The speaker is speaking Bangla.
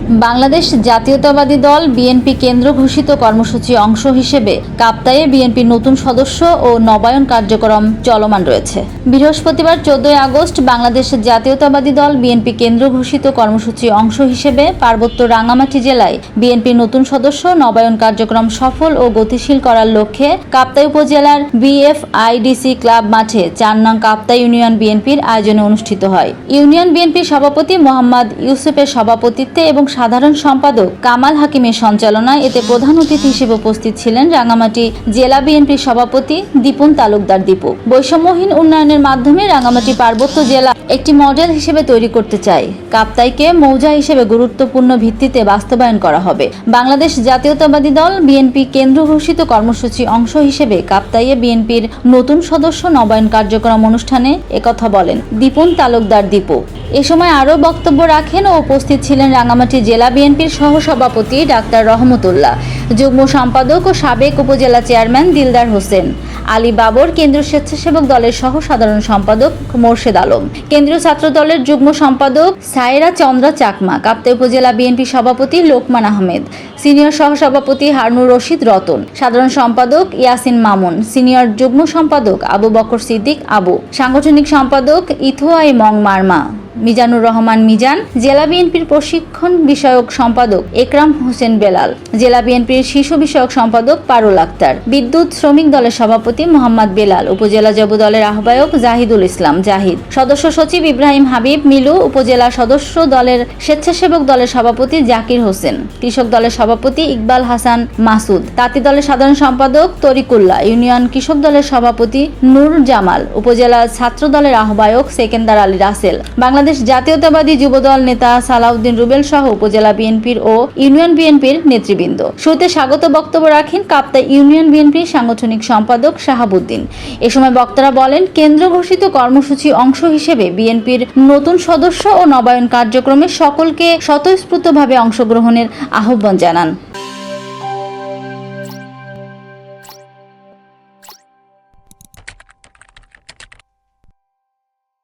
বাংলাদেশ জাতীয়তাবাদী দল বিএনপি কেন্দ্র ঘোষিত কর্মসূচি অংশ হিসেবে কাপ্তাইয়ে বিএনপির নতুন সদস্য ও নবায়ন কার্যক্রম চলমান রয়েছে। বৃহস্পতিবার 14 আগস্ট বাংলাদেশ জাতীয়তাবাদী দল বিএনপি কেন্দ্র ঘোষিত কর্মসূচি অংশ হিসেবে পার্বত্য রাঙ্গামাটি জেলায় বিএনপির নতুন সদস্য নবায়ন কার্যক্রম সফল ও গতিশীল করার লক্ষ্যে কাপ্তাই উপজেলার বিএফআইডিসি ক্লাব মাঠে 4 নং কাপ্তাই ইউনিয়ন বিএনপির আয়োজনে অনুষ্ঠিত হয়। ইউনিয়ন বিএনপির সভাপতি মোহাম্মদ ইউসুফের সভাপতিত্বে এবং সাধারণ সম্পাদক কামাল হাকিমের সঞ্চালনায় এতে প্রধান অতিথি হিসেবে উপস্থিত ছিলেন রাঙ্গামাটি জেলা বিএনপির সভাপতি দীপন তালুকদার দীপু। বৈষম্যহীন উন্নয়নের মাধ্যমে রাঙ্গামাটি পার্বত্য জেলা একটি মডেল হিসেবে তৈরি করতে চাই। কাপ্তাইকে মৌজা হিসেবে গুরুত্বপূর্ণ ভিত্তিতে বাস্তবায়ন করা হবে। বাংলাদেশ জাতীয়তাবাদী দল বিএনপি কেন্দ্র ঘোষিত কর্মসূচি অংশ হিসেবে কাপ্তাইয়ে বিএনপির নতুন সদস্য নবায়ন কার্যক্রম অনুষ্ঠানে একথা বলেন দীপন তালুকদার দীপু। এ সময় আরও বক্তব্য রাখেন ও উপস্থিত ছিলেন রাঙ্গামাটি জেলা বিএনপির সহসভাপতি ডাক্তার রহমতুল্লাহ, যুগ্ম সম্পাদক ও সাবেক উপজেলা চেয়ারম্যান দিলদার হোসেন, আলী বাবর, কেন্দ্রীয় স্বেচ্ছাসেবক দলের সহ সাধারণ সম্পাদক মোর্শেদ আলম, কেন্দ্রীয় ছাত্র দলের যুগ্ম সম্পাদক সায়রা চন্দ্রা চাকমা, কাপ্তাই উপজেলা বিএনপি সভাপতি লোকমান আহমেদ, সিনিয়র সহসভাপতি হারুনুর রশিদ রতন, সাধারণ সম্পাদক ইয়াসিন মামুন, সিনিয়র যুগ্ম সম্পাদক আবু বকর সিদ্দিক আবু, সাংগঠনিক সম্পাদক ইথোয়াই মং মারমা, মিজানুর রহমান মিজান, জেলা বিএনপির প্রশিক্ষণ বিষয়ক সম্পাদক একরাম হোসেন বেলাল, জেলা বিএনপির শিশু বিষয়ক সম্পাদক পারুল আক্তার, বিদ্যুৎ শ্রমিক দলের সভাপতি মোহাম্মদ বেলাল, উপজেলা যুব দলের আহ্বায়ক জাহিদুল ইসলাম জাহিদ, সদস্য সচিব ইব্রাহিম হাবিব মিলু, উপজেলা সদস্য দলের স্বেচ্ছাসেবক দলের সভাপতি জাকির হোসেন, কৃষক দলের সভাপতি ইকবাল হাসান মাসুদ, তাঁতি দলের সাধারণ সম্পাদক তরিকুল্লাহ, ইউনিয়ন কৃষক দলের সভাপতি নূর জামাল, উপজেলা ছাত্র দলের আহ্বায়ক সেকেন্দার আলী রাসেল, বাংলাদেশ জাতীয়তাবাদী যুবদল নেতা সালাউদ্দিন রুবেল সহ উপজেলা বিএনপির ও ইউনিয়ন বিএনপির নেতৃবৃন্দ। শুরুতে স্বাগত বক্তব্য রাখেন কাপ্তাই ইউনিয়ন বিএনপির সাংগঠনিক সম্পাদক শাহাবুদ্দিন। এ সময় বক্তারা বলেন, কেন্দ্র ঘোষিত কর্মসূচি অংশ হিসেবে বিএনপির নতুন সদস্য ও নবায়ন কার্যক্রমে সকলকে স্বতঃস্ফূর্তভাবে অংশগ্রহণের আহ্বান জানান।